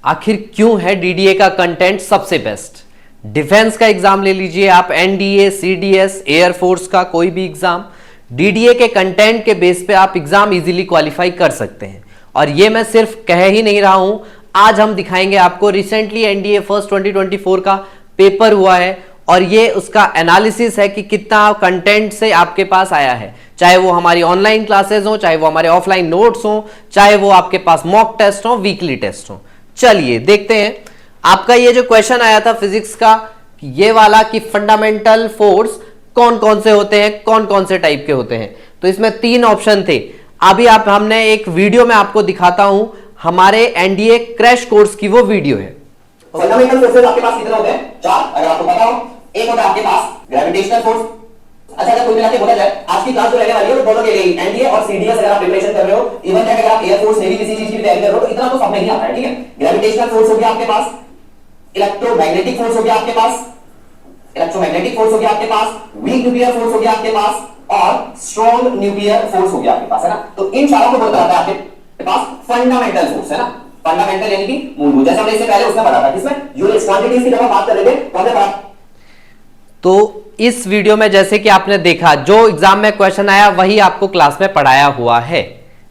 आखिर क्यों है डीडीए का कंटेंट सबसे बेस्ट? डिफेंस का एग्जाम ले लीजिए आप, एनडीए, सीडीएस, एयरफोर्स का कोई भी एग्जाम, डीडीए के कंटेंट के बेस पे आप एग्जाम इजीली क्वालिफाई कर सकते हैं। और ये मैं सिर्फ कह ही नहीं रहा हूं, आज हम दिखाएंगे आपको। रिसेंटली एनडीए फर्स्ट 2024 का पेपर हुआ है और ये उसका एनालिसिस है कि कितना कंटेंट से आपके पास आया है, चाहे वो हमारी ऑनलाइन क्लासेस हो, चाहे वो हमारे ऑफलाइन नोट्स हो, चाहे वो आपके पास मॉक टेस्ट हो, वीकली टेस्ट हो। चलिए देखते हैं। आपका ये जो क्वेश्चन आया था फिजिक्स का, ये वाला कि फंडामेंटल फोर्स कौन कौन से होते हैं, कौन कौन से टाइप के होते हैं, तो इसमें 3 ऑप्शन थे। अभी हमने एक वीडियो में आपको दिखाता हूं, हमारे एनडीए क्रैश कोर्स की वो वीडियो है। फंडामेंटल फोर्सेस आपके पास कितने होते हैं? 4, अगर आपको पता हो। एक होता है आपके पास ग्रेविटेशनल फोर्स। अच्छा, अगर कुल मिला के बोला जाए, आज की क्लास जो रहने वाली है वो दोनों के लिए, एनडीए और सीडीएस अगर आप प्रिपरेशन कर रहे हो, इवन अगर आप एयरफोर्स नेवी किसी चीज की तैयारी कर रहे हो, तो इतना तो सब में ही आता है, ठीक है। ग्रेविटेशनल फोर्स हो गया आपके पास, इलेक्ट्रोमैग्नेटिक फोर्स हो गया आपके पास, इलेक्ट्रोमैग्नेटिक फोर्स हो गया आपके पास, वीक न्यूक्लियर फोर्स हो गया आपके पास, और स्ट्रॉन्ग न्यूक्लियर फोर्स हो गया आपके पास, है ना। तो इन चारों को बोलता है आपके पास फंडामेंटल फोर्स, है ना। फंडामेंटल यानी कि मूलभूत, जैसे हमने इससे पहले उसमें पढ़ा था, किसमें? यूनिट्स, क्वांटिटीज की जब हम बात कर रहे थे, कौन सा पढ़ा? तो इस वीडियो में जैसे कि आपने देखा, जो एग्जाम में क्वेश्चन आया वही आपको क्लास में पढ़ाया हुआ है,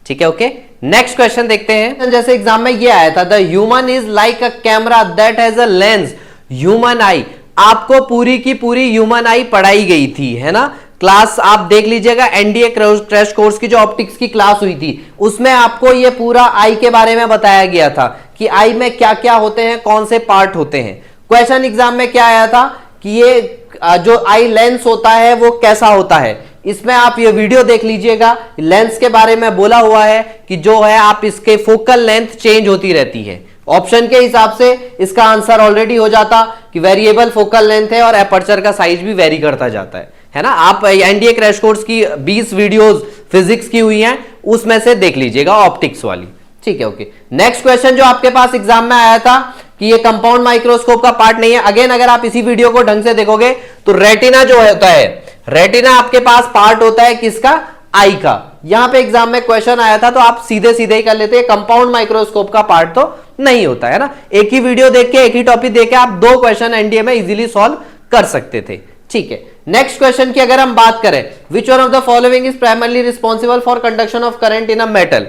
ठीक है। ओके, नेक्स्ट क्वेश्चन देखते हैं। जैसे एग्जाम में ये आया था, the human is like a camera that has a lens, human आई। आपको पूरी की पूरी ह्यूमन आई पढ़ाई गई थी, है ना। क्लास आप देख लीजिएगा, एनडीए क्रैश कोर्स की जो ऑप्टिक्स की क्लास हुई थी, उसमें आपको ये पूरा आई के बारे में बताया गया था कि आई में क्या क्या होते हैं, कौन से पार्ट होते हैं। क्वेश्चन एग्जाम में क्या आया था कि ये जो आई लेंस होता है वो कैसा होता है। इसमें आप ये वीडियो देख लीजिएगा, लेंस के बारे में बोला हुआ है कि जो है आप इसके फोकल लेंथ चेंज होती रहती है। ऑप्शन के हिसाब से इसका आंसर ऑलरेडी हो जाता कि वेरिएबल फोकल लेंथ है और एपर्चर का साइज भी वेरी करता जाता है ना। आप एनडीए क्रैश कोर्स की 20 वीडियोस फिजिक्स की हुई हैं, उसमें से देख लीजिएगा ऑप्टिक्स वाली, ठीक है। ओके, नेक्स्ट क्वेश्चन जो आपके पास एग्जाम में आया था कि ये कंपाउंड माइक्रोस्कोप का पार्ट नहीं है। अगेन अगर आप इसी वीडियो को ढंग से देखोगे तो रेटिना जो होता है, रेटिना आपके पास पार्ट होता है किसका? आई का। यहां पे एग्जाम में क्वेश्चन आया था तो आप सीधे सीधे ही कर लेते हैं, कंपाउंड माइक्रोस्कोप का पार्ट तो नहीं होता है ना। एक ही वीडियो देख के, एक ही टॉपिक देख के आप 2 क्वेश्चन एनडीए में इजीली सॉल्व कर सकते थे, ठीक है। नेक्स्ट क्वेश्चन की अगर हम बात करें, which one of the following is primarily responsible for conduction of current in a metal.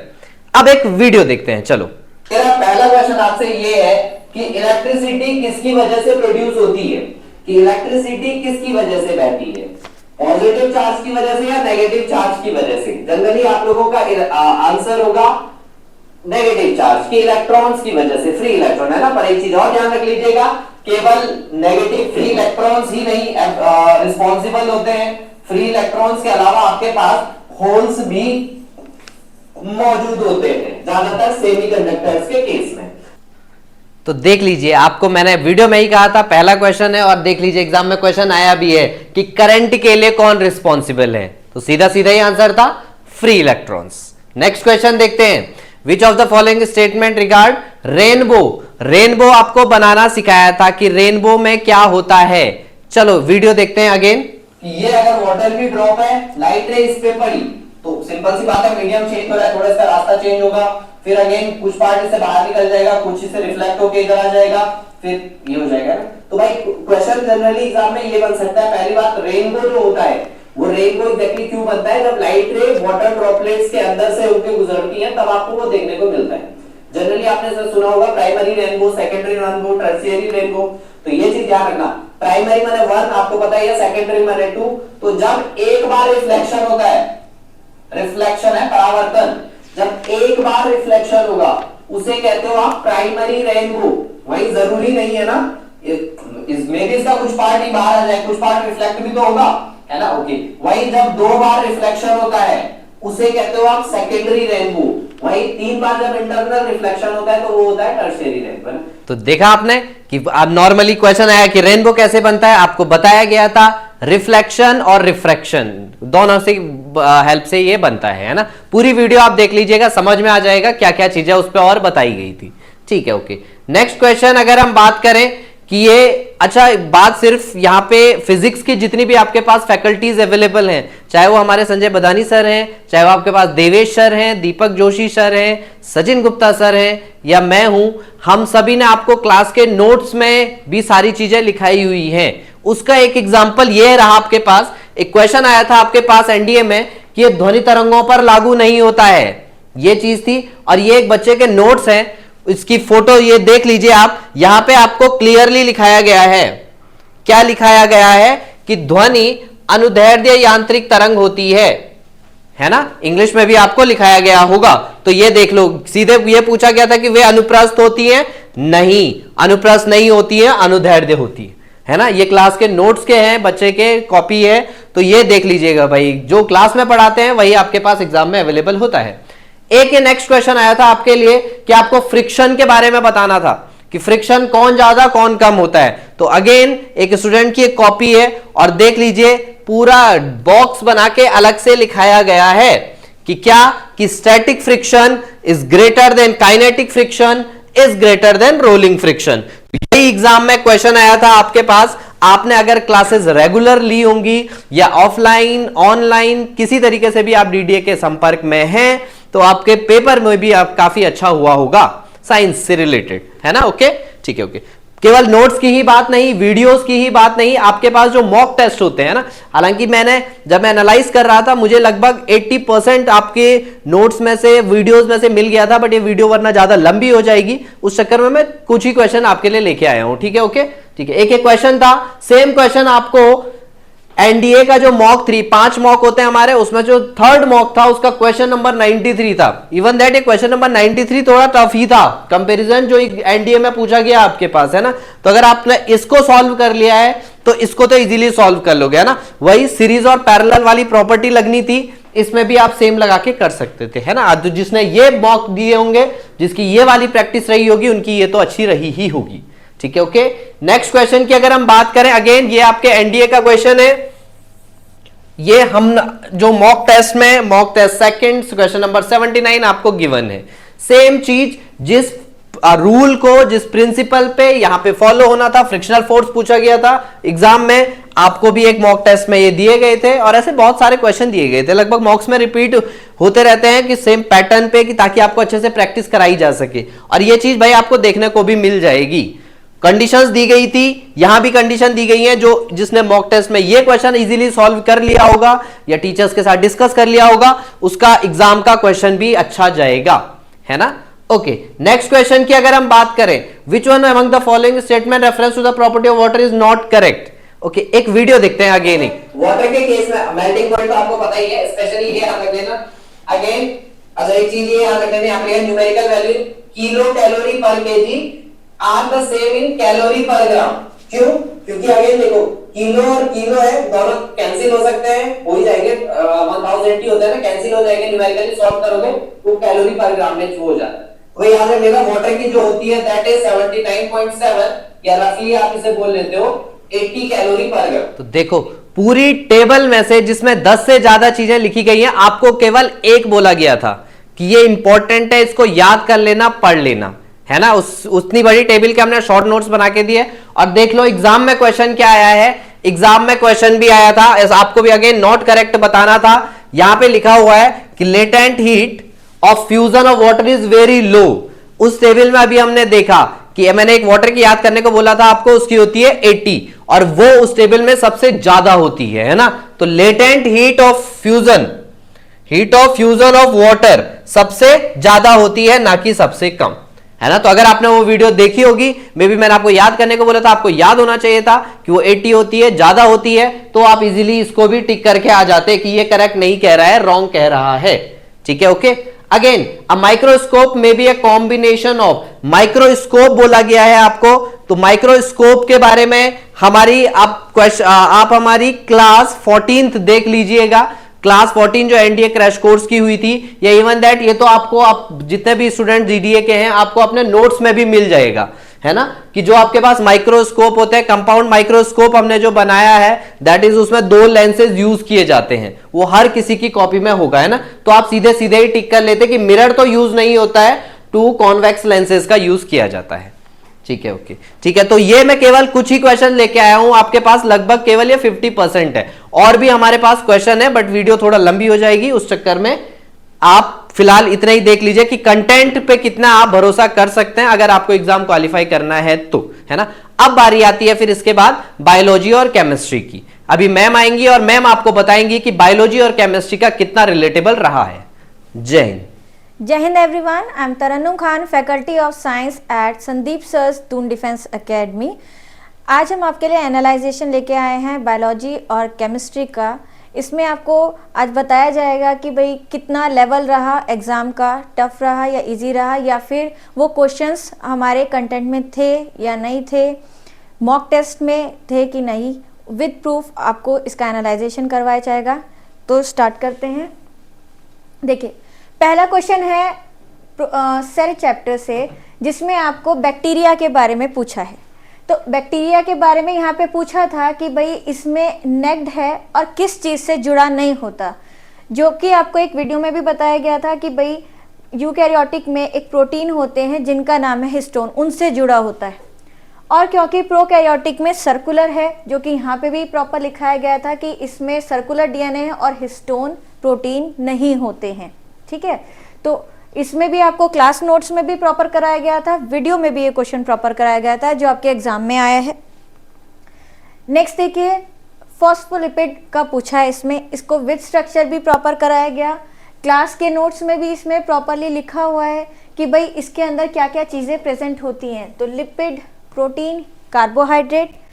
अब एक वीडियो देखते हैं, चलो। तेरा पहला क्वेश्चन आपसे ये है कि इलेक्ट्रिसिटी किसकी वजह से प्रोड्यूस होती है, कि इलेक्ट्रिसिटी किसकी वजह से बहती है, पॉजिटिव चार्ज की वजह से या नेगेटिव चार्ज की वजह से। जनरली आप लोगों का आंसर होगा नेगेटिव चार्ज की, इलेक्ट्रॉन्स की वजह से, फ्री इलेक्ट्रॉन, है ना। पर एक चीज और ध्यान रख लीजिएगा, केवल नेगेटिव फ्री इलेक्ट्रॉन्स ही नहीं रिस्पॉन्सिबल होते हैं, फ्री इलेक्ट्रॉन्स के अलावा आपके पास होल्स भी मौजूद होते हैं, ज्यादातर सेमीकंडक्टर्स के केस में। तो देख लीजिए, आपको मैंने वीडियो में ही कहा था पहला क्वेश्चन है, और देख लीजिए एग्जाम में क्वेश्चन आया भी है कि करंट के लिए कौन रिस्पॉन्सिबल है, तो सीधा सीधा ही आंसर था फ्री इलेक्ट्रॉन्स। नेक्स्ट क्वेश्चन देखते हैं, which of the following statement regard rainbow. Rainbow आपको बनाना सिखाया था कि रेनबो में क्या होता है। चलो वीडियो देखते हैं अगेन। ये अगर वाटर की ड्रॉप है, लाइट रे इस पे पड़ी, तो सिंपल सी बात है, मीडियम चेंज हो रहा है, थोड़ा इसका रास्ता चेंज होगा, फिर अगेन कुछ पार्ट इससे बाहर निकल जाएगा, कुछ इससे रिफ्लेक्ट होके इधर आ जाएगा, फिर ये हो जाएगा ना। तो भाई क्वेश्चन जनरली एग्जाम में ये बन सकता है। पहली बात, रेनबो जो होता है वो रेनबो एग्जैक्टली क्यों बनता है? जब लाइट रे वाटर ड्रॉपलेट्स के अंदर से होकर गुजरती है तब आपको वो देखने को मिलता है। जनरली आपने सुना होगा primary rainbow, secondary rainbow, tertiary rainbow. तो ये चीज ध्यान रखना, प्राइमरी माने 1 आपको पता है, सेकेंडरी माने 2। तो जब एक बार रिफ्लेक्शन होता है, रिफ्लेक्शन है परावर्तन, जब एक बार रिफ्लेक्शन होगा उसे कहते हो आप प्राइमरी रेनबो। वही जरूरी नहीं है ना, इसमें भी इसका कुछ पार्ट ही बाहर आ जाए, कुछ पार्ट रिफ्लेक्ट भी तो होगा, है ना। ओके, वही जब 2 बार रिफ्लेक्शन होता है उसे कहते हो आप सेकेंडरी रेनबो। वही 3 बार जब इंटरनल रिफ्लेक्शन होता है तो वो होता है टर्शियरी रेनबो। तो देखा आपने कि अब नॉर्मली क्वेश्चन आया कि रेनबो कैसे बनता है, आपको बताया गया था रिफ्लेक्शन और रिफ्रैक्शन दोनों से हेल्प से ये बनता है ना। पूरी वीडियो आप देख लीजिएगा, समझ में आ जाएगा क्या क्या चीजें उस पर और बताई गई थी, ठीक है। ओके, नेक्स्ट क्वेश्चन अगर हम बात करें कि ये, अच्छा बात सिर्फ यहाँ पे फिजिक्स की जितनी भी आपके पास फैकल्टीज अवेलेबल हैं, चाहे वो हमारे संजय बदानी सर हैं, चाहे वो आपके पास देवेश सर हैं, दीपक जोशी सर हैं, सचिन गुप्ता सर हैं, या मैं हूं, हम सभी ने आपको क्लास के नोट्स में भी सारी चीजें लिखाई हुई हैं। उसका एक एग्जाम्पल ये रहा आपके पास, एक क्वेश्चन आया था आपके पास एनडीए में कि ये ध्वनि तरंगों पर लागू नहीं होता है, ये चीज थी। और ये एक बच्चे के नोट्स हैं, इसकी फोटो ये देख लीजिए आप, यहां पे आपको क्लियरली लिखाया गया है, क्या लिखाया गया है कि ध्वनि अनुदैर्ध्य यांत्रिक तरंग होती है ना, इंग्लिश में भी आपको लिखाया गया होगा। तो ये देख लो, सीधे ये पूछा गया था कि वे अनुप्रस्थ होती हैं, नहीं, अनुप्रस्थ नहीं होती है, अनुदैर्ध्य होती है ना। ये क्लास के नोट्स के हैं, बच्चे के कॉपी है, तो ये देख लीजिएगा भाई, जो क्लास में पढ़ाते हैं वही आपके पास एग्जाम में अवेलेबल होता है। एक ये नेक्स्ट क्वेश्चन आया था आपके लिए कि आपको फ्रिक्शन के बारे में बताना था कि फ्रिक्शन कौन ज्यादा कौन कम होता है। तो अगेन एक स्टूडेंट की एक कॉपी है और देख लीजिए पूरा बॉक्स बना के अलग से लिखाया गया है कि क्या, कि static friction is greater than kinetic friction is greater than rolling friction. यही एग्जाम में क्वेश्चन आया था आपके पास। आपने अगर क्लासेस रेगुलर ली होंगी या ऑफलाइन ऑनलाइन किसी तरीके से भी आप डीडीए के संपर्क में हैं, तो आपके पेपर में भी आप काफी अच्छा हुआ होगा, साइंस से रिलेटेड, है ना। ओके, ठीक है, ओके। केवल नोट्स की ही बात नहीं, वीडियोस की ही बात नहीं, आपके पास जो मॉक टेस्ट होते हैं ना, हालांकि जब मैं एनालाइज कर रहा था मुझे लगभग 80% आपके नोट्स में से, वीडियोस में से मिल गया था, बट ये वीडियो वरना ज्यादा लंबी हो जाएगी, उस चक्कर में मैं कुछ ही क्वेश्चन आपके लिए लेके आया हूं। ठीक है, ओके, ठीक है। एक एक क्वेश्चन था, सेम क्वेश्चन आपको एनडीए का जो मॉक 3, 5 मॉक होते हैं हमारे, उसमें जो थर्ड मॉक था उसका क्वेश्चन नंबर 93 था। इवन दैट ये क्वेश्चन नंबर 93 थोड़ा टफ ही था कंपैरिजन जो एनडीए में पूछा गया आपके पास, है ना। तो अगर आपने इसको सॉल्व कर लिया है तो इसको तो इजीली सॉल्व कर लोगे, है ना। वही सीरीज और पैरेलल वाली प्रॉपर्टी लगनी थी, इसमें भी आप सेम लगा के कर सकते थे, है ना। तो जिसने ये मॉक दिए होंगे, जिसकी ये वाली प्रैक्टिस रही होगी, उनकी ये तो अच्छी रही ही होगी। ठीक है, ओके। नेक्स्ट क्वेश्चन की अगर हम बात करें, अगेन ये आपके एनडीए का क्वेश्चन है। ये हम जो मॉक टेस्ट में, mock test second question number 79 आपको गिवन है। सेम चीज, जिस रूल को, जिस प्रिंसिपल पे यहां पे फॉलो होना था, फ्रिक्शनल फोर्स पूछा गया था एग्जाम में, आपको भी एक मॉक टेस्ट में ये दिए गए थे, और ऐसे बहुत सारे क्वेश्चन दिए गए थे, लगभग मॉक्स में रिपीट होते रहते हैं कि सेम पैटर्न पे, कि ताकि आपको अच्छे से प्रैक्टिस कराई जा सके। और ये चीज भाई आपको देखने को भी मिल जाएगी। कंडीशंस दी गई थी, यहां भी कंडीशन दी गई है, जो जिसने मॉक टेस्ट में ये क्वेश्चन इजीली सॉल्व कर लिया होगा या टीचर्स के साथ डिस्कस कर लिया होगा, उसका एग्जाम का क्वेश्चन भी अच्छा जाएगा, है ना। ओके, नेक्स्ट क्वेश्चन की अगर हम बात करें, which one among the following statement reference to the property of water is not correct. Okay, एक वीडियो देखते हैं अगेन ही। वाटर के केस में मेल्टिंग पॉइंट तो आपको पता ही है, स्पेशली ये याद रख लेना। अगेन अगर एक चीज ये याद रख लेना, यहाँ पे numerical value kilo calorie per KG are the same in calorie per gram. क्यों? क्योंकि अगेन देखो, किलो और किलो है, दोनों कैंसिल हो सकते हैं, हो ही जाएंगे, 1080 होता है ना, कैंसिल हो जाएंगे, न्यूमेरिकली सॉल्व करोगे तो कैलोरी पर ग्राम में हो जाता है। वही याद रखिएगा, वाटर की जो होती है दैट इज 79.7, या रफली आप इसे बोल लेते हो 80 कैलोरी पर ग्राम। तो देखो, पूरी टेबल में से जिसमें 10 से ज्यादा चीजें लिखी गई हैं, आपको केवल एक बोला गया था कि ये इंपॉर्टेंट है, इसको याद कर लेना, पढ़ लेना, है ना। उतनी बड़ी टेबल के हमने शॉर्ट नोट्स बना के दिए। और देख लो एग्जाम में क्वेश्चन क्या आया है, एग्जाम में क्वेश्चन भी आया था, आपको भी अगेन नॉट करेक्ट बताना था। यहां पे लिखा हुआ है कि latent heat of fusion of water is very low. उस टेबल में अभी हमने देखा कि मैंने एक वाटर की याद करने को बोला था आपको, उसकी होती है 80, और वो उस टेबल में सबसे ज्यादा होती है ना। तो latent heat of fusion of water सबसे ज्यादा होती है, ना कि सबसे कम, है ना। तो अगर आपने वो वीडियो देखी होगी, मे बी मैंने आपको याद करने को बोला था, आपको याद होना चाहिए था कि वो 80 होती है, ज्यादा होती है, तो आप इजीली इसको भी टिक करके आ जाते कि ये करेक्ट नहीं कह रहा है, रॉन्ग कह रहा है। ठीक है, ओके। अगेन अ माइक्रोस्कोप में भी ए कॉम्बिनेशन ऑफ, माइक्रोस्कोप बोला गया है आपको, तो माइक्रोस्कोप के बारे में आप हमारी क्लास 14th देख लीजिएगा। क्लास 14 जो एनडीए क्रैश कोर्स की हुई थी, या इवन दैट ये तो आपको, आप जितने भी स्टूडेंट जीडीए के हैं, आपको अपने नोट्स में भी मिल जाएगा, है ना। कि जो आपके पास माइक्रोस्कोप होते हैं, कंपाउंड माइक्रोस्कोप हमने जो बनाया है, दैट इज उसमें 2 लेंसेज यूज किए जाते हैं, वो हर किसी की कॉपी में होगा, है ना। तो आप सीधे सीधे ही टिक कर लेते कि मिरर तो यूज नहीं होता है, 2 कॉन्वेक्स लेंसेज का यूज किया जाता है। ठीक है, ओके, ठीक है। तो ये मैं केवल कुछ ही क्वेश्चन लेके आया हूं आपके पास, लगभग केवल ये 50% है। और भी हमारे पास क्वेश्चन है बट वीडियो थोड़ा लंबी हो जाएगी, उस चक्कर में आप फिलहाल इतना ही देख लीजिए कि कंटेंट पे कितना आप भरोसा कर सकते हैं अगर आपको एग्जाम क्वालिफाई करना है तो, है ना। अब बारी आती है फिर इसके बाद बायोलॉजी और केमिस्ट्री की। अभी मैम आएंगी और मैम आपको बताएंगी कि बायोलॉजी और केमिस्ट्री का कितना रिलेटेबल रहा है। जय Hind. Jai Hind everyone, I am Tarannum Khan, Faculty of Science at Sandeep Sir's Toon Defense Academy। आज हम आपके लिए एनालाइजेशन लेके आए हैं बायोलॉजी और केमिस्ट्री का। इसमें आपको आज बताया जाएगा कि भाई कितना लेवल रहा एग्ज़ाम का, टफ रहा या इजी रहा, या फिर वो क्वेश्चंस हमारे कंटेंट में थे या नहीं थे, मॉक टेस्ट में थे कि नहीं। विद प्रूफ आपको इसका एनालाइजेशन करवाया जाएगा। तो स्टार्ट करते हैं। देखिए, पहला क्वेश्चन है सेल चैप्टर से, जिसमें आपको बैक्टीरिया के बारे में पूछा है। तो बैक्टीरिया के बारे में यहाँ पे पूछा था कि भाई इसमें नेक्ड है और किस चीज़ से जुड़ा नहीं होता, जो कि आपको एक वीडियो में भी बताया गया था कि भाई यूकैरियोटिक में एक प्रोटीन होते हैं जिनका नाम है हिस्टोन, उनसे जुड़ा होता है। और क्योंकि प्रोकैरियोटिक में सर्कुलर है, जो कि यहाँ पे भी प्रॉपर लिखाया गया था कि इसमें सर्कुलर डीएनए है और हिस्टोन प्रोटीन नहीं होते हैं, ठीक है। तो इसमें भी आपको क्लास नोट्स में भी प्रॉपर कराया गया था, वीडियो में भी ये क्वेश्चन प्रॉपर कराया गया था जो आपके एग्जाम में आया है। नेक्स्ट देखिए, फॉस्फोलिपिड का पूछा है इसमें, इसको विद स्ट्रक्चर भी प्रॉपर कराया गया। क्लास के नोट्स में भी इसमें प्रॉपरली लिखा हुआ है कि भाई इसके अंदर क्या क्या चीज़ें प्रेजेंट होती हैं। तो लिपिड, प्रोटीन, कार्बोहाइड्रेट,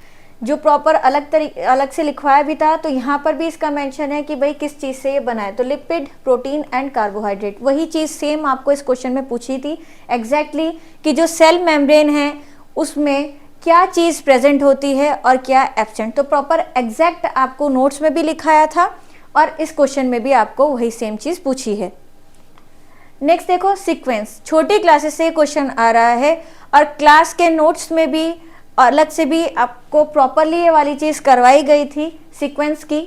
जो प्रॉपर अलग से लिखवाया भी था, तो यहाँ पर भी इसका मेंशन है कि भाई किस चीज़ से ये बना है। तो लिपिड, प्रोटीन एंड कार्बोहाइड्रेट, वही चीज़ सेम आपको इस क्वेश्चन में पूछी थी एग्जैक्टली कि जो सेल मेम्ब्रेन है उसमें क्या चीज़ प्रेजेंट होती है और क्या एब्सेंट। तो प्रॉपर एग्जैक्ट आपको नोट्स में भी लिखाया था और इस क्वेश्चन में भी आपको वही सेम चीज़ पूछी है। नेक्स्ट देखो, सीक्वेंस, छोटी क्लासेस से क्वेश्चन आ रहा है और क्लास के नोट्स में भी अलग से भी आपको प्रॉपरली ये वाली चीज़ करवाई गई थी सीक्वेंस की,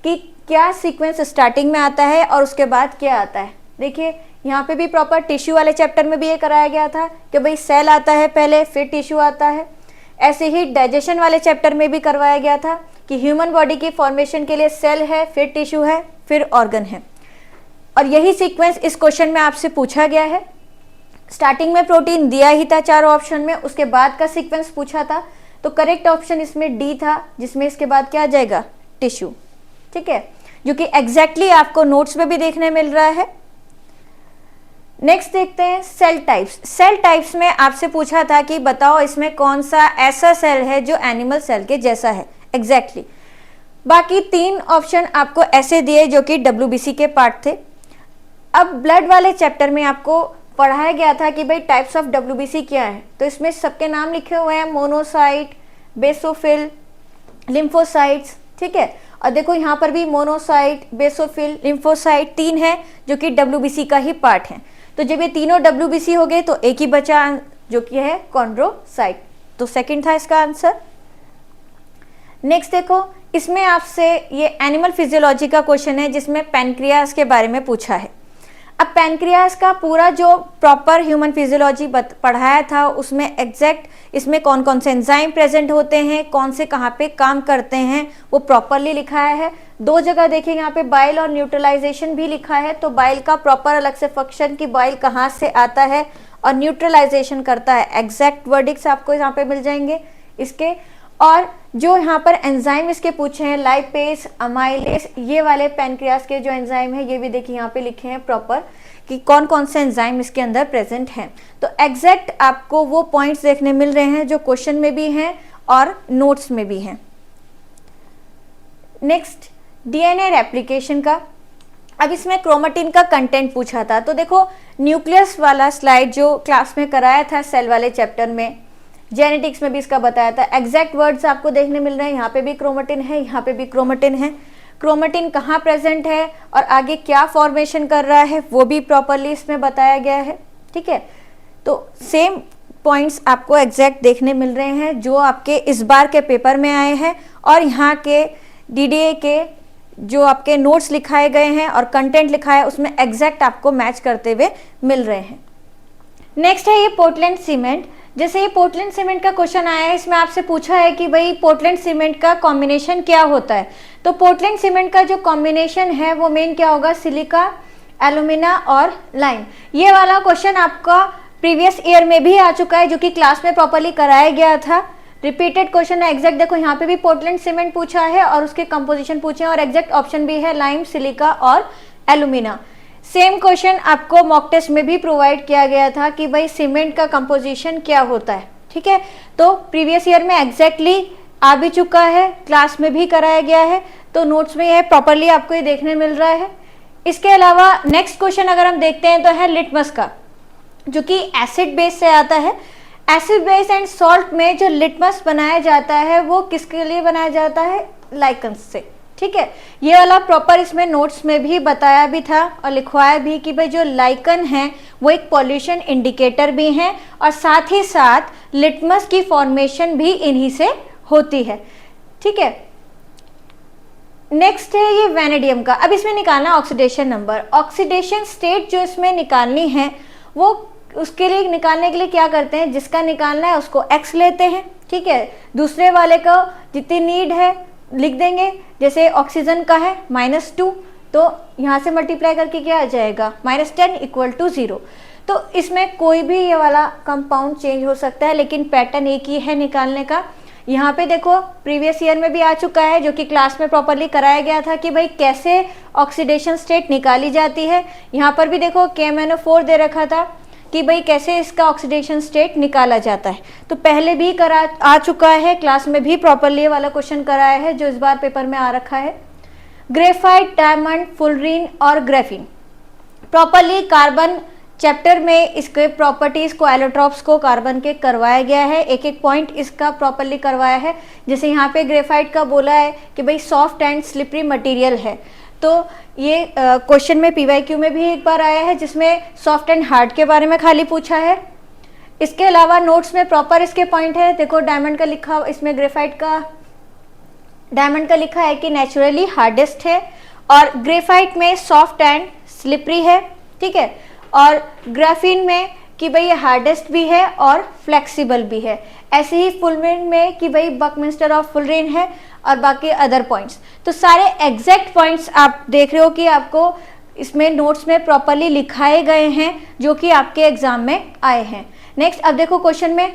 कि क्या सीक्वेंस स्टार्टिंग में आता है और उसके बाद क्या आता है। देखिए यहाँ पे भी प्रॉपर टिश्यू वाले चैप्टर में भी ये कराया गया था कि भाई सेल आता है पहले, फिर टिश्यू आता है। ऐसे ही डाइजेशन वाले चैप्टर में भी करवाया गया था कि ह्यूमन बॉडी की फॉर्मेशन के लिए सेल है, फिर टिश्यू है, फिर ऑर्गन है। और यही सीक्वेंस इस क्वेश्चन में आपसे पूछा गया है। स्टार्टिंग में प्रोटीन दिया ही था चारों ऑप्शन में, उसके बाद का सीक्वेंस पूछा था। तो करेक्ट ऑप्शन इसमें डी था, जिसमें इसके बाद क्या आ जाएगा, टिश्यू, ठीक है, जो कि एग्जैक्टली आपको नोट्स में भी देखने मिल रहा है। नेक्स्ट देखते हैं सेल टाइप्स। सेल टाइप्स में आपसे पूछा था कि बताओ इसमें कौन सा ऐसा सेल है जो एनिमल सेल के जैसा है एग्जैक्टली। बाकी 3 ऑप्शन आपको ऐसे दिए जो कि WBC के पार्ट थे। अब ब्लड वाले चैप्टर में आपको पढ़ाया गया था कि भाई टाइप्स ऑफ WBC क्या है। तो इसमें सबके नाम लिखे हुए हैं, मोनोसाइट, बेसोफिल, लिम्फोसाइट्स, ठीक है। और देखो यहाँ पर भी मोनोसाइट, बेसोफिल, लिम्फोसाइट 3 है जो कि WBC का ही पार्ट है। तो जब ये तीनों WBC हो गए तो एक ही बचा जो कि है कॉन्ड्रोसाइट। तो सेकंड था इसका आंसर। नेक्स्ट देखो, इसमें आपसे ये एनिमल फिजियोलॉजी का क्वेश्चन है जिसमें पैनक्रियास के बारे में पूछा है। अब पैनक्रियास का पूरा जो प्रॉपर ह्यूमन फिजियोलॉजी पढ़ाया था उसमें एग्जैक्ट इसमें कौन कौन से एंजाइम प्रेजेंट होते हैं, कौन से कहाँ पे काम करते हैं, वो प्रॉपरली लिखाया है। 2 जगह देखिए, यहाँ पे बाइल और न्यूट्रलाइजेशन भी लिखा है। तो बाइल का प्रॉपर अलग से फंक्शन कि बाइल कहाँ से आता है और न्यूट्रलाइजेशन करता है, एग्जैक्ट वर्डिक्स आपको यहाँ पे मिल जाएंगे इसके। और जो यहाँ पर एंजाइम इसके पूछे हैं, लाइपेज, अमाइलेज, ये वाले पैनक्रियास के जो एंजाइम है ये भी देखिए यहाँ पे लिखे हैं प्रॉपर कि कौन कौन से एंजाइम इसके अंदर प्रेजेंट हैं। तो एग्जैक्ट आपको वो पॉइंट्स देखने मिल रहे हैं जो क्वेश्चन में भी हैं और नोट्स में भी हैं। नेक्स्ट, DNA रेप्लिकेशन का। अब इसमें क्रोमेटिन का कंटेंट पूछा था। तो देखो न्यूक्लियस वाला स्लाइड जो क्लास में कराया था सेल वाले चैप्टर में, जेनेटिक्स में भी इसका बताया था। एग्जैक्ट वर्ड्स आपको देखने मिल रहे हैं, यहाँ पे भी क्रोमेटिन है, यहाँ पे भी क्रोमेटिन है। क्रोमेटिन कहाँ प्रेजेंट है और आगे क्या फॉर्मेशन कर रहा है वो भी प्रॉपरली इसमें बताया गया है, ठीक है। तो सेम पॉइंट्स आपको एग्जैक्ट देखने मिल रहे हैं जो आपके इस बार के पेपर में आए हैं और यहाँ के DDA के जो आपके नोट्स लिखाए गए हैं और कंटेंट लिखा है उसमें एग्जैक्ट आपको मैच करते हुए मिल रहे हैं। नेक्स्ट है ये पोर्टलैंड सीमेंट, जैसे ये पोर्टलैंड सीमेंट का क्वेश्चन आया है, इसमें आपसे पूछा है कि भाई पोर्टलैंड सीमेंट का कॉम्बिनेशन क्या होता है। तो पोर्टलैंड सीमेंट का जो कॉम्बिनेशन है वो मेन क्या होगा, सिलिका, एल्यूमिना और लाइम। ये वाला क्वेश्चन आपका प्रीवियस ईयर में भी आ चुका है, जो कि क्लास में प्रॉपर्ली कराया गया था। रिपीटेड क्वेश्चन है एग्जैक्ट। देखो यहाँ पे भी पोर्टलैंड सीमेंट पूछा है और उसके कंपोजिशन पूछे हैं, और एग्जैक्ट ऑप्शन भी है लाइम, सिलिका और एल्यूमिना। सेम क्वेश्चन आपको मॉक टेस्ट में भी प्रोवाइड किया गया था कि भाई सीमेंट का कंपोजिशन क्या होता है। ठीक है, तो प्रीवियस ईयर में एग्जैक्टली आ भी चुका है, क्लास में भी कराया गया है, तो नोट्स में यह प्रॉपर्ली आपको ये देखने मिल रहा है। इसके अलावा नेक्स्ट क्वेश्चन अगर हम देखते हैं तो है लिटमस का, जो कि एसिड बेस से आता है। एसिड बेस एंड सॉल्ट में जो लिटमस बनाया जाता है वो किसके लिए बनाया जाता है, लाइकन्स से। ठीक है, ये वाला प्रॉपर इसमें नोट्स में भी बताया भी था और लिखवाया भी कि भाई जो लाइकन है वो एक पॉल्यूशन इंडिकेटर भी है, और साथ ही साथ लिटमस की फॉर्मेशन भी इन्हीं से होती है। ठीक है, नेक्स्ट है ये वैनेडियम का। अब इसमें निकालना ऑक्सीडेशन नंबर, ऑक्सीडेशन स्टेट जो इसमें निकालनी है वो उसके लिए निकालने के लिए क्या करते हैं, जिसका निकालना है उसको x लेते हैं। ठीक है, दूसरे वाले का जितनी नीड है लिख देंगे। जैसे ऑक्सीजन का है -2, तो यहाँ से मल्टीप्लाई करके क्या आ जाएगा, -10 = 0। तो इसमें कोई भी ये वाला कंपाउंड चेंज हो सकता है, लेकिन पैटर्न एक ही है निकालने का। यहाँ पे देखो प्रीवियस ईयर में भी आ चुका है, जो कि क्लास में प्रॉपर्ली कराया गया था कि भाई कैसे ऑक्सीडेशन स्टेट निकाली जाती है। यहाँ पर भी देखो KMnO4 दे रखा था कि भाई कैसे इसका ऑक्सीडेशन स्टेट निकाला जाता है। तो पहले भी आ चुका है, क्लास में भी प्रॉपर्ली ये वाला क्वेश्चन कराया है, जो इस बार पेपर में आ रखा है। ग्रेफाइट, डायमंड, फुलरीन और ग्रेफिन प्रॉपर्ली कार्बन चैप्टर में इसके प्रॉपर्टीज को, एलोट्रॉप्स को कार्बन के करवाया गया है। एक एक पॉइंट इसका प्रॉपर्ली करवाया है। जैसे यहाँ पे ग्रेफाइट का बोला है कि भाई सॉफ्ट एंड स्लिपरी मटेरियल है, तो ये क्वेश्चन में PYQ में भी एक बार आया है, जिसमें सॉफ्ट एंड हार्ड के बारे में खाली पूछा है। इसके अलावा नोट्स में प्रॉपर इसके पॉइंट है। देखो डायमंड का लिखा, इसमें ग्रेफाइट का, डायमंड का लिखा है कि नेचुरली हार्डेस्ट है, और ग्रेफाइट में सॉफ्ट एंड स्लिपरी है। ठीक है, और ग्राफीन में कि भाई ये हार्डेस्ट भी है और फ्लेक्सिबल भी है। ऐसे ही फुलरीन में कि भाई बकमिंस्टर ऑफ फुलरीन है, और बाकी अदर पॉइंट्स। तो सारे एग्जैक्ट पॉइंट्स आप देख रहे हो कि आपको इसमें नोट्स में प्रॉपर्ली लिखाए गए हैं, जो कि आपके एग्जाम में आए हैं। नेक्स्ट अब देखो क्वेश्चन में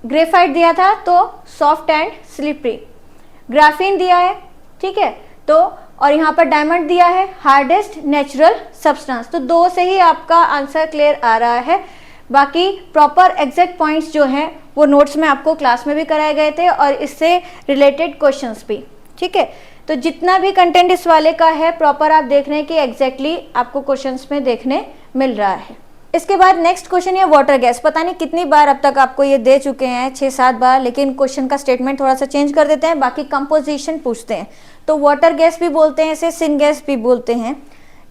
ग्रेफाइट दिया था तो सॉफ्ट एंड स्लिपरी, ग्राफीन दिया है। ठीक है, तो और यहाँ पर डायमंड दिया है हार्डेस्ट नेचुरल सब्सटेंस। तो 2 से ही आपका आंसर क्लियर आ रहा है। बाकी प्रॉपर एग्जैक्ट पॉइंट्स जो हैं वो नोट्स में आपको क्लास में भी कराए गए थे, और इससे रिलेटेड क्वेश्चंस भी। ठीक है, तो जितना भी कंटेंट इस वाले का है प्रॉपर आप देख रहे हैं कि एग्जैक्टली आपको क्वेश्चंस में देखने मिल रहा है। इसके बाद नेक्स्ट क्वेश्चन है वाटर गैस। पता नहीं कितनी बार अब तक आपको ये दे चुके हैं, 6-7 बार, लेकिन क्वेश्चन का स्टेटमेंट थोड़ा सा चेंज कर देते हैं, बाकी कंपोजिशन पूछते हैं। तो वाटर गैस भी बोलते हैं इसे, सिन गैस भी बोलते हैं।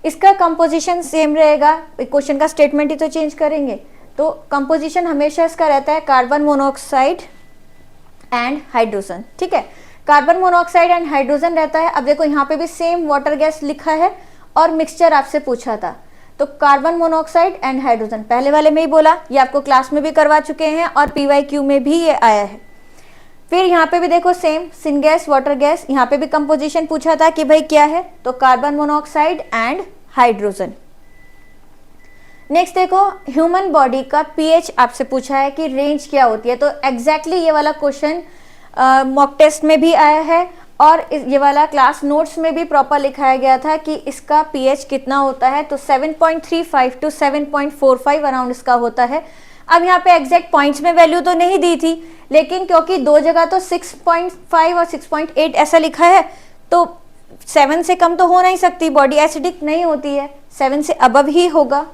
इसका कंपोजिशन सेम रहेगा, क्वेश्चन का स्टेटमेंट ही तो चेंज करेंगे। तो कंपोजिशन हमेशा इसका रहता है कार्बन मोनोऑक्साइड एंड हाइड्रोजन। ठीक है, कार्बन मोनोऑक्साइड एंड हाइड्रोजन रहता है। अब देखो यहाँ पे भी सेम वाटर गैस लिखा है, और मिक्सचर आपसे पूछा था, तो कार्बन मोनोऑक्साइड एंड हाइड्रोजन पहले वाले में ही बोला, ये आपको क्लास में भी करवा चुके हैं, और PYQ में भी ये आया है। फिर यहाँ पे भी देखो same syn gas, water gas, यहाँ पे भी कंपोजिशन पूछा था कि भाई क्या है, तो carbon monoxide and hydrogen. Next देखो ह्यूमन बॉडी का pH आपसे पूछा है कि रेंज क्या होती है। तो एग्जैक्टली ये वाला क्वेश्चन मॉक टेस्ट में भी आया है, और ये वाला क्लास नोट्स में भी प्रॉपर लिखाया गया था कि इसका pH कितना होता है। तो 7.35 to 7.45 अराउंड इसका होता है। अब यहाँ पे एग्जैक्ट पॉइंट्स में वैल्यू तो नहीं दी थी, लेकिन क्योंकि 2 जगह तो 6.5 और 6.8 ऐसा लिखा है, तो 7 से कम तो हो नहीं सकती, बॉडी एसिडिक नहीं होती है, 7 से अबव ही होगा।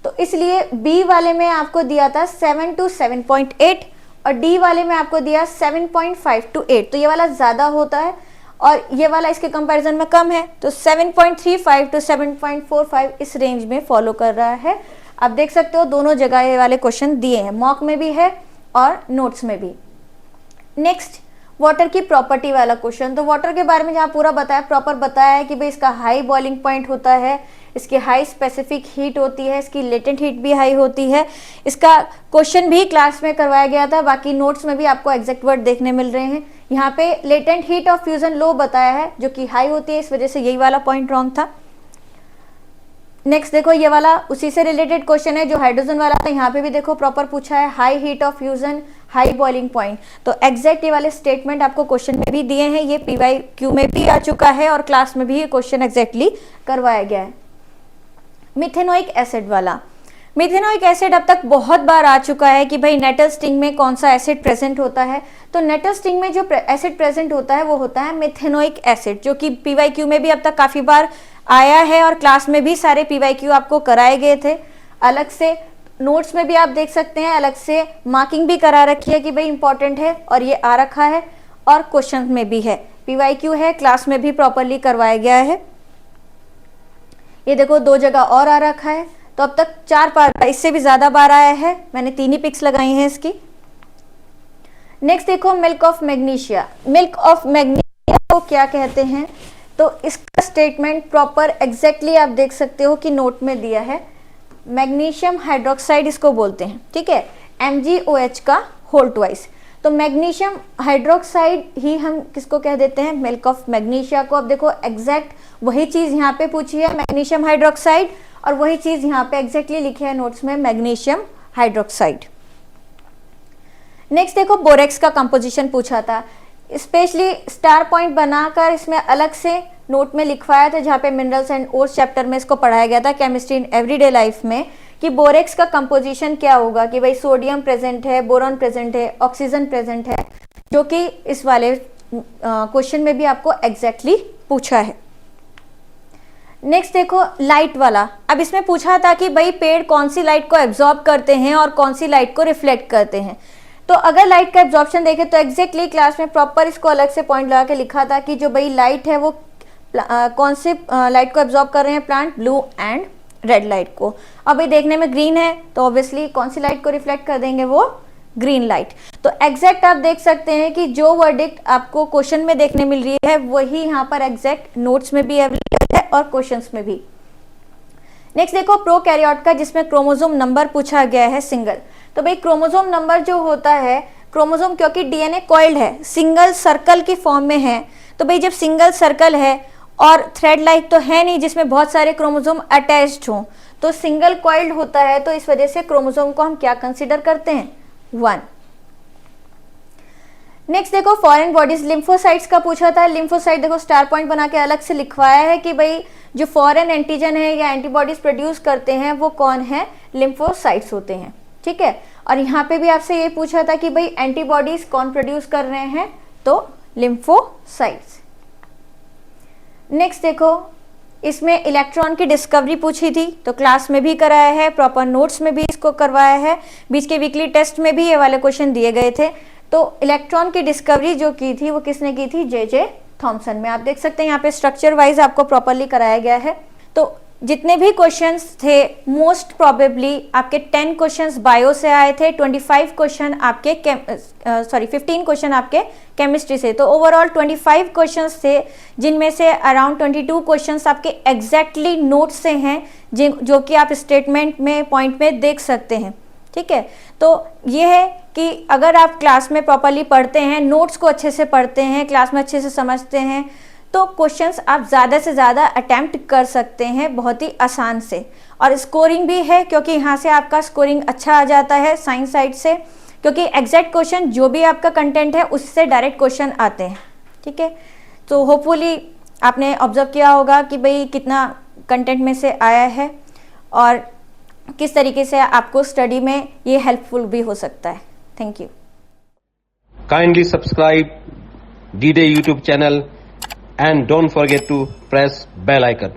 तो इसलिए बी वाले में आपको दिया था 7 to 7.8, और डी वाले में आपको दिया 7.5 to 8। तो ये वाला ज़्यादा होता है और ये वाला इसके कंपैरिजन में कम है। तो 7.35 to 7.45 इस रेंज में फॉलो कर रहा है। आप देख सकते हो दोनों जगह ये वाले क्वेश्चन दिए हैं, मॉक में भी है और नोट्स में भी। नेक्स्ट वाटर की प्रॉपर्टी वाला क्वेश्चन। तो वाटर के बारे में जहाँ पूरा बताया, प्रॉपर बताया है कि भाई इसका हाई बॉइलिंग पॉइंट होता है, इसकी हाई स्पेसिफिक हीट होती है, इसकी लेटेंट हीट भी हाई होती है। इसका क्वेश्चन भी क्लास में करवाया गया था, बाकी नोट्स में भी आपको एग्जैक्ट वर्ड देखने मिल रहे हैं। यहाँ पे लेटेंट हीट ऑफ फ्यूजन लो बताया है, जो कि हाई होती है, इस वजह से यही वाला पॉइंट रॉन्ग था। नेक्स्ट देखो, ये वाला उसी से रिलेटेड क्वेश्चन है जो हाइड्रोजन वाला था। यहाँ पे भी देखो प्रॉपर पूछा है, high heat of fusion, high boiling point. तो एग्जैक्ट ये वाले स्टेटमेंट आपको क्वेश्चन में भी दिए हैं, ये PYQ में भी आ चुका है और क्लास में भी ये क्वेश्चन एग्जैक्टली करवाया गया है। मिथेनोइक एसिड वाला, मिथेनोइक एसिड अब तक बहुत बार आ चुका है कि भाई नेटल स्टिंग में कौन सा एसिड प्रेजेंट होता है। तो नेटल स्टिंग में जो एसिड प्रेजेंट होता है वो होता है मिथेनोइक एसिड, जो कि PYQ में भी अब तक काफी बार आया है और क्लास में भी सारे PYQ आपको कराए गए थे। अलग से नोट्स में भी आप देख सकते हैं, अलग से मार्किंग भी करा रखी है कि भाई इंपॉर्टेंट है, और ये आ रखा है और क्वेश्चन में भी है, PYQ है, क्लास में भी प्रॉपरली करवाया गया है। ये देखो 2 जगह और आ रखा है, तो अब तक 4 बार, इससे भी ज्यादा बार आया है। मैंने 3 ही पिक्स लगाई हैं इसकी। नेक्स्ट देखो, milk of magnesia. Milk of magnesia को क्या कहते हैं, तो इसका स्टेटमेंट प्रॉपर एग्जैक्टली आप देख सकते हो कि नोट में दिया है। मैग्नीशियम हाइड्रोक्साइड इसको बोलते हैं, ठीक है, MgOH का होल ट्वाइस। तो मैग्नीशियम हाइड्रोक्साइड ही हम किसको कह देते हैं, मिल्क ऑफ मैग्नीशिया को। अब देखो एग्जैक्ट वही चीज यहाँ पे पूछी है, मैग्नीशियम हाइड्रोक्साइड, और वही चीज यहाँ पे एग्जैक्टली लिखे है नोट्स में, मैग्नीशियम हाइड्रोक्साइड। नेक्स्ट देखो, बोरेक्स का कंपोजिशन पूछा था, स्पेशली स्टार पॉइंट बनाकर इसमें अलग से नोट में लिखवाया था, जहाँ पे मिनरल्स एंड ओर्स चैप्टर में इसको पढ़ाया गया था केमिस्ट्री इन एवरीडे लाइफ में, कि बोरेक्स का कंपोजिशन क्या होगा, कि भाई सोडियम प्रेजेंट है, बोरॉन प्रेजेंट है, ऑक्सीजन प्रेजेंट है, जो कि इस वाले क्वेश्चन में भी आपको एग्जैक्टली पूछा है। नेक्स्ट देखो, लाइट वाला। अब इसमें पूछा था कि भाई पेड़ कौन सी लाइट को एब्जॉर्ब करते हैं और कौन सी लाइट को रिफ्लेक्ट करते हैं। तो अगर लाइट का एब्जॉर्प्शन देखें तो एग्जैक्टली क्लास में प्रॉपर इसको अलग से पॉइंट लगा के लिखा था कि जो भाई लाइट है वो कौन से लाइट को एब्जॉर्ब कर रहे हैं, plant, blue and red light को। अब ये देखने में ग्रीन है तो ऑब्वियसली कौन सी लाइट को रिफ्लेक्ट कर देंगे, वो ग्रीन लाइट। तो एग्जैक्ट आप देख सकते हैं कि जो वर्डिक्ट आपको क्वेश्चन में देखने मिल रही है वही यहाँ पर एग्जैक्ट नोट्स में भी अवेलेबल है और क्वेश्चंस में भी। नेक्स्ट देखो, प्रोकैरियोट का, जिसमें क्रोमोसोम नंबर पूछा गया है सिंगल। तो भाई क्रोमोसोम नंबर जो होता है, क्रोमोसोम क्योंकि DNA कॉइल्ड है, सिंगल सर्कल की फॉर्म में है, तो भाई जब सिंगल सर्कल है और थ्रेड लाइक तो है नहीं जिसमें बहुत सारे क्रोमोसोम अटैच्ड हों, तो सिंगल कॉइल्ड होता है, तो इस वजह से क्रोमोसोम को हम क्या कंसीडर करते हैं, 1। नेक्स्ट देखो, फॉरेन बॉडीज, लिम्फोसाइट्स का पूछा था। लिम्फोसाइट देखो स्टार पॉइंट बना के अलग से लिखवाया है कि भाई जो फॉरेन एंटीजन है या एंटीबॉडीज प्रोड्यूस करते हैं वो कौन है, लिम्फोसाइट्स होते हैं, ठीक है। और यहाँ पे भी आपसे ये पूछा था कि भाई एंटीबॉडीज कौन प्रोड्यूस कर रहे हैं, तो लिम्फोसाइट्स। नेक्स्ट देखो, इसमें इलेक्ट्रॉन की डिस्कवरी पूछी थी, तो क्लास में भी कराया है, प्रॉपर नोट्स में भी इसको करवाया है, बीच के वीकली टेस्ट में भी ये वाले क्वेश्चन दिए गए थे। तो इलेक्ट्रॉन की डिस्कवरी जो की थी वो किसने की थी, J.J. थॉमसन में। आप देख सकते हैं यहाँ पे स्ट्रक्चर वाइज आपको प्रॉपरली कराया गया है। तो जितने भी क्वेश्चंस थे मोस्ट प्रोबेबली आपके 10 क्वेश्चंस बायो से आए थे, 25 क्वेश्चन आपके 15 क्वेश्चन आपके केमिस्ट्री से। तो ओवरऑल 25 क्वेश्चंस थे, जिनमें से अराउंड 22 क्वेश्चंस आपके एग्जैक्टली नोट से हैं, जो कि आप स्टेटमेंट में पॉइंट में देख सकते हैं, ठीक है। तो ये है कि अगर आप क्लास में प्रॉपरली पढ़ते हैं, नोट्स को अच्छे से पढ़ते हैं, क्लास में अच्छे से समझते हैं, तो क्वेश्चंस आप ज़्यादा से ज़्यादा अटेम्प्ट कर सकते हैं बहुत ही आसान से। और स्कोरिंग भी है, क्योंकि यहाँ से आपका स्कोरिंग अच्छा आ जाता है साइंस साइड से, क्योंकि एग्जैक्ट क्वेश्चन जो भी आपका कंटेंट है उससे डायरेक्ट क्वेश्चन आते हैं, ठीक है। तो होपफुली आपने ऑब्जर्व किया होगा कि भाई कितना कंटेंट में से आया है और किस तरीके से आपको स्टडी में ये हेल्पफुल भी हो सकता है। Thank you. Kindly subscribe D-Day YouTube channel and don't forget to press bell icon.